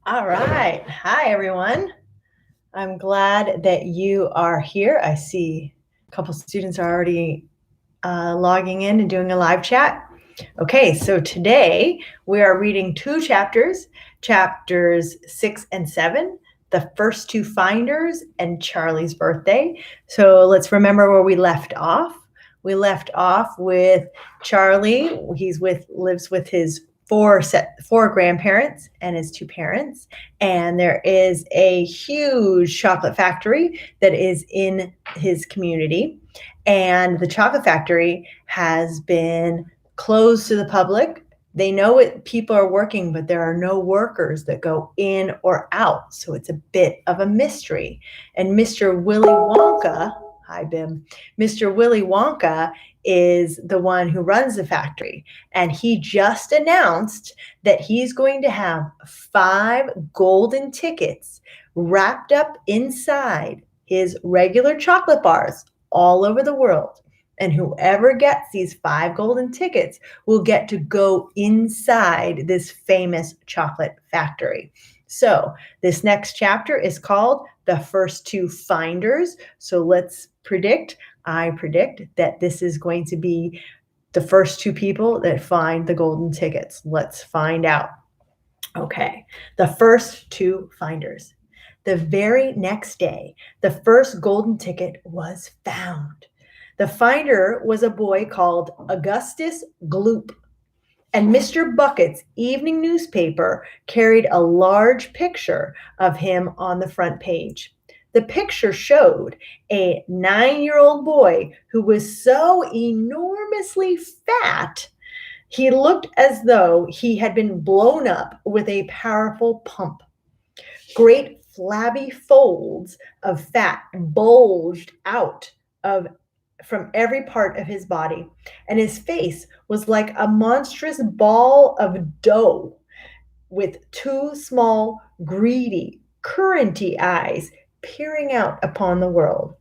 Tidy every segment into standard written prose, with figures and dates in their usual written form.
All right. Hi, everyone. I'm glad that you are here. I see a couple students are already logging in and doing a live chat. Okay, so today we are reading two chapters, chapters 6 and 7, the first two finders and Charlie's birthday. So let's remember where we left off. We left off with Charlie. Lives with his four grandparents and his two parents, and there is a huge chocolate factory that is in his community, and the chocolate factory has been closed to the public. They know it, people are working, but there are no workers that go in or out. So it's a bit of a mystery. And Mr. Willy Wonka, hi Bim, Mr. Willy Wonka is the one who runs the factory. And he just announced that he's going to have 5 golden tickets wrapped up inside his regular chocolate bars all over the world. And whoever gets these 5 golden tickets will get to go inside this famous chocolate factory. So this next chapter is called The First Two Finders. So let's predict. I predict that this is going to be the first 2 people that find the golden tickets. Let's find out. Okay, the first 2 finders. The very next day, the first golden ticket was found. The finder was a boy called Augustus Gloop, and Mr. Bucket's evening newspaper carried a large picture of him on the front page. The picture showed a 9-year-old boy who was so enormously fat he looked as though he had been blown up with a powerful pump. Great flabby folds of fat bulged out of from every part of his body, and his face was like a monstrous ball of dough with 2 small, greedy, curranty eyes peering out upon the world.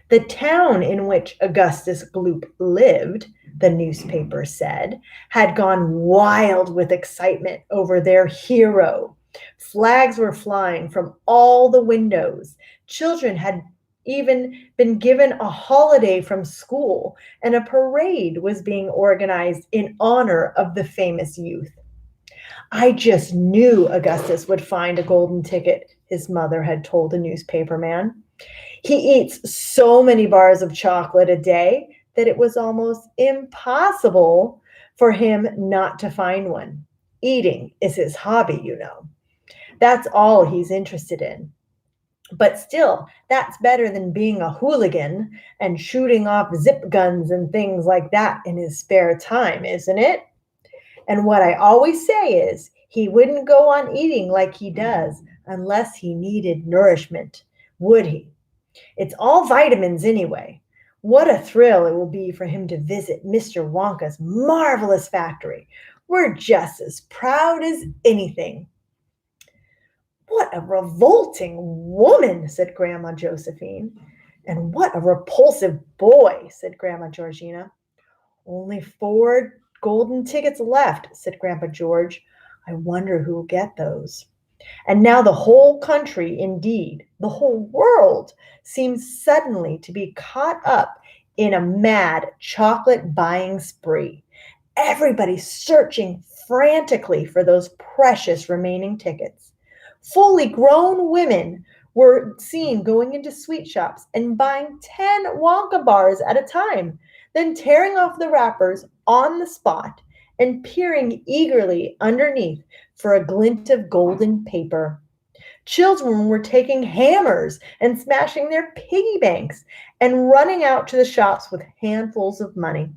The town in which Augustus Gloop lived, the newspaper said, had gone wild with excitement over their hero. Flags were flying from all the windows. Children had even been given a holiday from school, and a parade was being organized in honor of the famous youth. I just knew Augustus would find a golden ticket, his mother had told the newspaper man. He eats so many bars of chocolate a day that it was almost impossible for him not to find one. Eating is his hobby, you know. That's all he's interested in. But still, that's better than being a hooligan and shooting off zip guns and things like that in his spare time, isn't it? And what I always say is, he wouldn't go on eating like he does unless he needed nourishment, would he? It's all vitamins anyway. What a thrill it will be for him to visit Mr. Wonka's marvelous factory. We're just as proud as anything. What a revolting woman, said Grandma Josephine. And what a repulsive boy, said Grandma Georgina. Only 4 golden tickets left, said Grandpa George. I wonder who will get those. And now the whole country, indeed, the whole world, seems suddenly to be caught up in a mad chocolate buying spree. Everybody searching frantically for those precious remaining tickets. Fully grown women were seen going into sweet shops and buying 10 Wonka bars at a time, then tearing off the wrappers on the spot and peering eagerly underneath for a glint of golden paper. Children were taking hammers and smashing their piggy banks and running out to the shops with handfuls of money.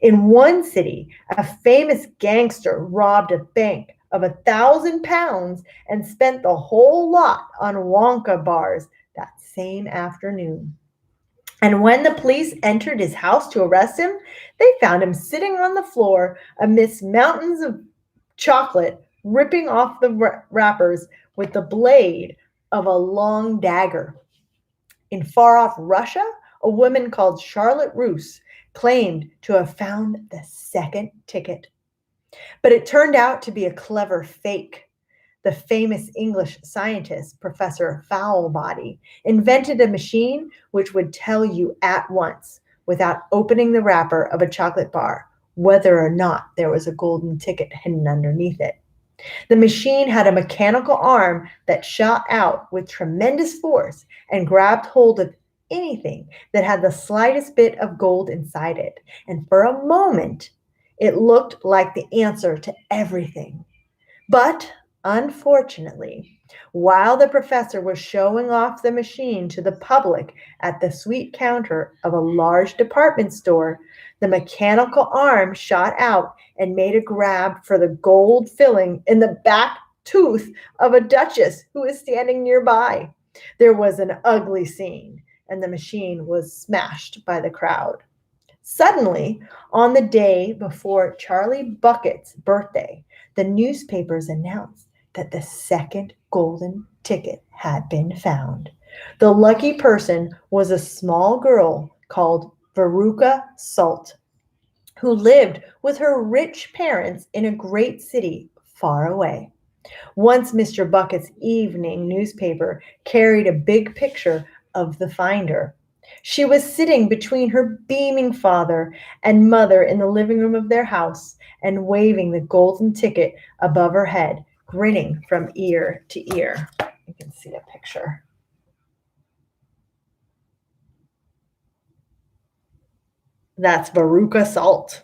In one city, a famous gangster robbed a bank of £1,000 and spent the whole lot on Wonka bars that same afternoon. And when the police entered his house to arrest him, they found him sitting on the floor amidst mountains of chocolate, ripping off the wrappers with the blade of a long dagger. In far off Russia, a woman called Charlotte Russe claimed to have found the second ticket. But it turned out to be a clever fake. the famous English scientist, Professor Foulbody, invented a machine which would tell you at once, without opening the wrapper of a chocolate bar, whether or not there was a golden ticket hidden underneath it. The machine had a mechanical arm that shot out with tremendous force and grabbed hold of anything that had the slightest bit of gold inside it. And for a moment, it looked like the answer to everything. But unfortunately, while the professor was showing off the machine to the public at the sweet counter of a large department store, the mechanical arm shot out and made a grab for the gold filling in the back tooth of a duchess who was standing nearby. There was an ugly scene, and the machine was smashed by the crowd. Suddenly, on the day before Charlie Bucket's birthday, the newspapers announced that the second golden ticket had been found. The lucky person was a small girl called Veruca Salt, who lived with her rich parents in a great city far away. Once Mr. Bucket's evening newspaper carried a big picture of the finder. She was sitting between her beaming father and mother in the living room of their house and waving the golden ticket above her head, grinning from ear to ear. You can see a picture. That's Veruca Salt.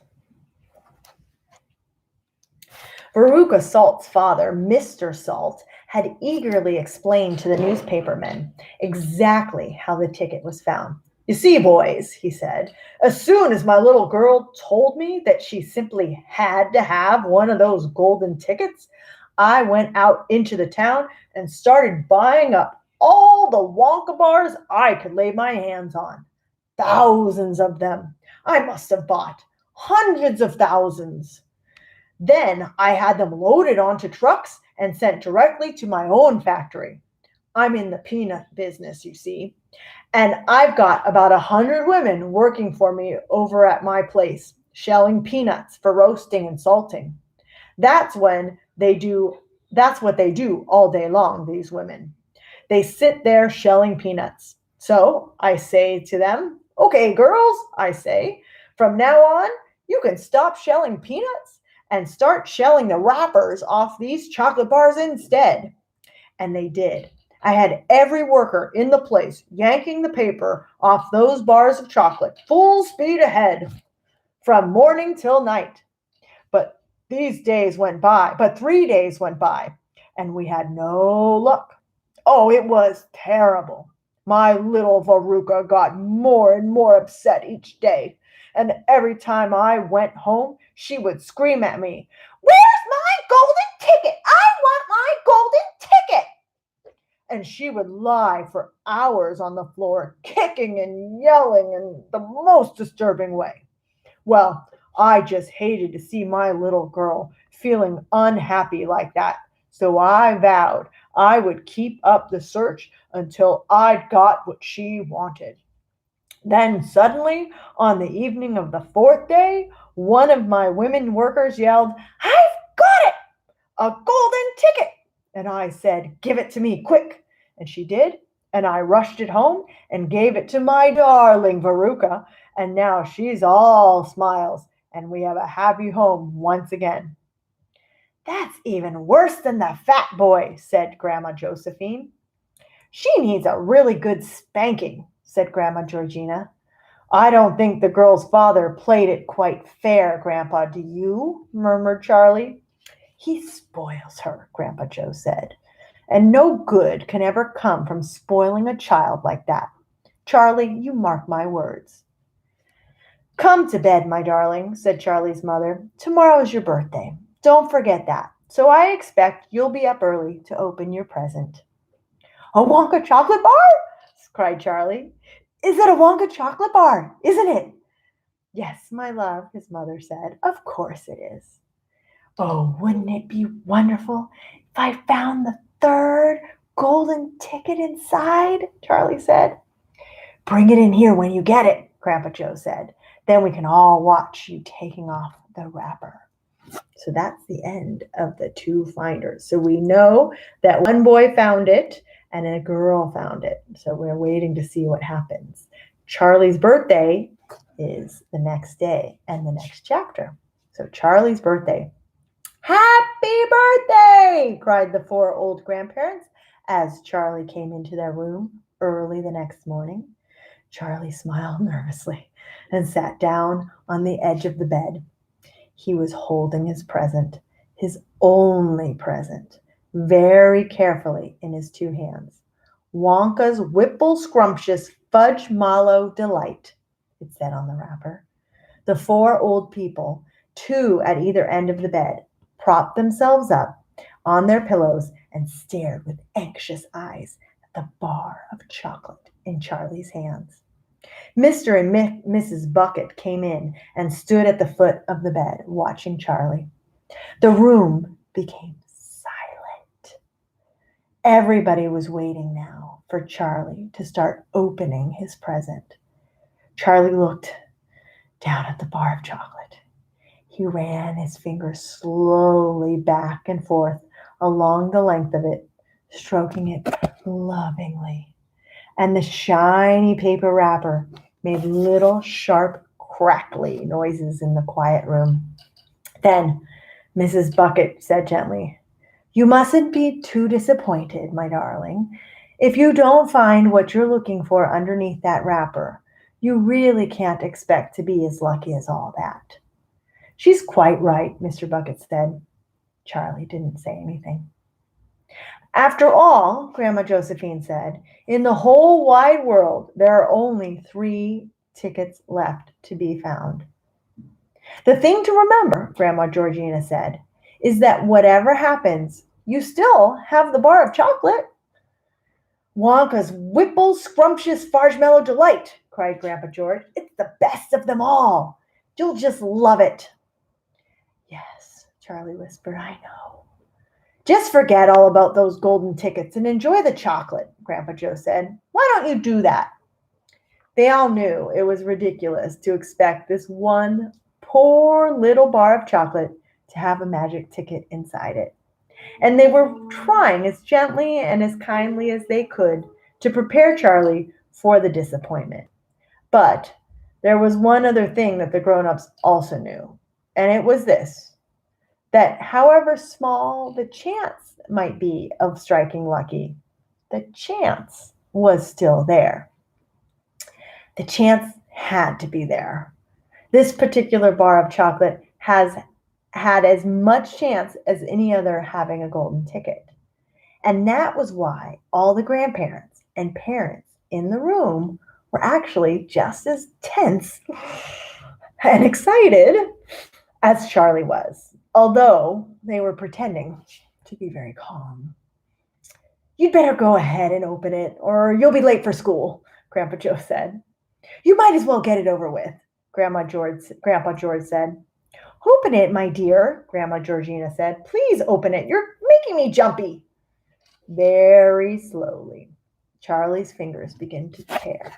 Veruca Salt's father, Mr. Salt, had eagerly explained to the newspapermen exactly how the ticket was found. You see, boys, he said, as soon as my little girl told me that she simply had to have one of those golden tickets, I went out into the town and started buying up all the Wonka bars I could lay my hands on. Thousands of them. I must have bought hundreds of thousands. Then I had them loaded onto trucks and sent directly to my own factory. I'm in the peanut business, you see, and I've got about 100 women working for me over at my place, shelling peanuts for roasting and salting. That's what they do all day long, these women. They sit there shelling peanuts. So I say to them, okay, girls, I say, from now on, you can stop shelling peanuts and start shelling the wrappers off these chocolate bars instead. And they did. I had every worker in the place yanking the paper off those bars of chocolate, full speed ahead, from morning till night. But 3 days went by, and we had no luck. Oh, it was terrible. My little Veruca got more and more upset each day. And every time I went home, she would scream at me, where's my golden ticket? I want my golden ticket. And she would lie for hours on the floor, kicking and yelling in the most disturbing way. Well, I just hated to see my little girl feeling unhappy like that. So I vowed I would keep up the search until I'd got what she wanted. Then suddenly, on the evening of the 4th day, one of my women workers yelled, I've got it! A golden ticket! And I said, give it to me, quick. And she did. And I rushed it home and gave it to my darling Veruca. And now she's all smiles. And we have a happy home once again. That's even worse than the fat boy, said Grandma Josephine. She needs a really good spanking, said Grandma Georgina. I don't think the girl's father played it quite fair, Grandpa, do you? Murmured Charlie. He spoils her, Grandpa Joe said. And no good can ever come from spoiling a child like that. Charlie, you mark my words. Come to bed, my darling, said Charlie's mother. Tomorrow is your birthday. Don't forget that. So I expect you'll be up early to open your present. A Wonka chocolate bar? Cried Charlie. Is it a Wonka chocolate bar? Isn't it? Yes, my love, his mother said. Of course it is. Oh, wouldn't it be wonderful if I found the 3rd golden ticket inside? Charlie said. Bring it in here when you get it, Grandpa Joe said. Then we can all watch you taking off the wrapper. So that's the end of the two finders. So we know that one boy found it and a girl found it. So we're waiting to see what happens. Charlie's birthday is the next day and the next chapter. So Charlie's birthday. Happy birthday! Cried the four old grandparents as Charlie came into their room early the next morning. Charlie smiled nervously and sat down on the edge of the bed. He was holding his present, his only present, very carefully in his two hands. Wonka's Whipple Scrumptious Fudge Mallow Delight, it said on the wrapper. The four old people, two at either end of the bed, propped themselves up on their pillows and stared with anxious eyes at the bar of chocolate in Charlie's hands. Mr. and Mrs. Bucket came in and stood at the foot of the bed, watching Charlie. The room became silent. Everybody was waiting now for Charlie to start opening his present. Charlie looked down at the bar of chocolate. He ran his fingers slowly back and forth along the length of it, stroking it lovingly. And the shiny paper wrapper made little sharp crackly noises in the quiet room. Then Mrs. Bucket said gently, "You mustn't be too disappointed, my darling. If you don't find what you're looking for underneath that wrapper, you really can't expect to be as lucky as all that." "She's quite right," Mr. Bucket said. Charlie didn't say anything. "After all," Grandma Josephine said, "in the whole wide world, there are only 3 tickets left to be found." "The thing to remember," Grandma Georgina said, "is that whatever happens, you still have the bar of chocolate." "Wonka's Whipple Scrumptious Fargemellow Delight," cried Grandpa George. "It's the best of them all. You'll just love it." "Yes," Charlie whispered, "I know." "Just forget all about those golden tickets and enjoy the chocolate," Grandpa Joe said. "Why don't you do that?" They all knew it was ridiculous to expect this one poor little bar of chocolate to have a magic ticket inside it. And they were trying as gently and as kindly as they could to prepare Charlie for the disappointment. But there was one other thing that the grown-ups also knew, and it was this: that however small the chance might be of striking lucky, the chance was still there. The chance had to be there. This particular bar of chocolate has had as much chance as any other having a golden ticket. And that was why all the grandparents and parents in the room were actually just as tense and excited as Charlie was, although they were pretending to be very calm. "You'd better go ahead and open it, or you'll be late for school," Grandpa Joe said. "You might as well get it over with," Grandpa George said. "Open it, my dear," Grandma Georgina said. "Please open it. You're making me jumpy." Very slowly, Charlie's fingers began to tear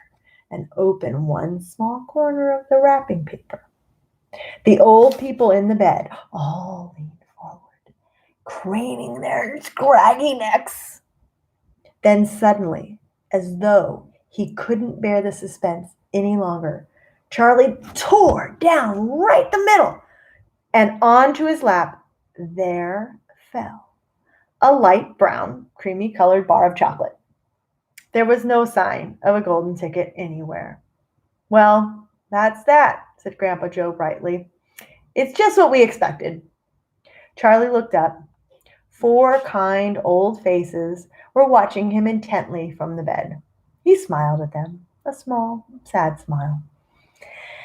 and open one small corner of the wrapping paper. The old people in the bed all leaned forward, craning their scraggy necks. Then suddenly, as though he couldn't bear the suspense any longer, Charlie tore down right the middle, and onto his lap there fell a light brown, creamy-colored bar of chocolate. There was no sign of a golden ticket anywhere. "Well, that's that," said Grandpa Joe brightly. "It's just what we expected." Charlie looked up. 4 kind old faces were watching him intently from the bed. He smiled at them, a small, sad smile.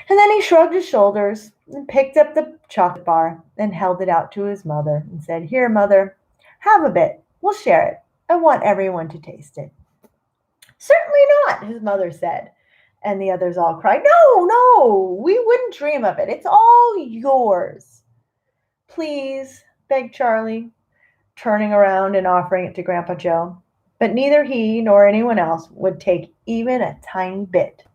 And then he shrugged his shoulders and picked up the chocolate bar and held it out to his mother and said, "Here, Mother, have a bit. We'll share it. I want everyone to taste it." "Certainly not," his mother said. And the others all cried, "No, no, we wouldn't dream of it. It's all yours." "Please," begged Charlie, turning around and offering it to Grandpa Joe. But neither he nor anyone else would take even a tiny bit.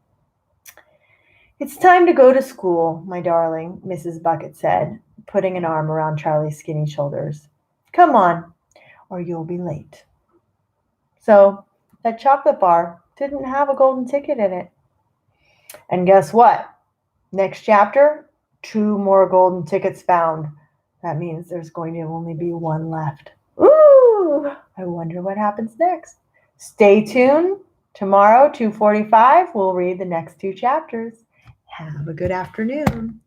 "It's time to go to school, my darling," Mrs. Bucket said, putting an arm around Charlie's skinny shoulders. Come on, or you'll be late. So that chocolate bar didn't have a golden ticket in it. And guess what? Next chapter, 2 more golden tickets found. That means there's going to only be 1 left. Ooh, I wonder what happens next. Stay tuned. Tomorrow, 2:45, we'll read the next 2 chapters. Have a good afternoon.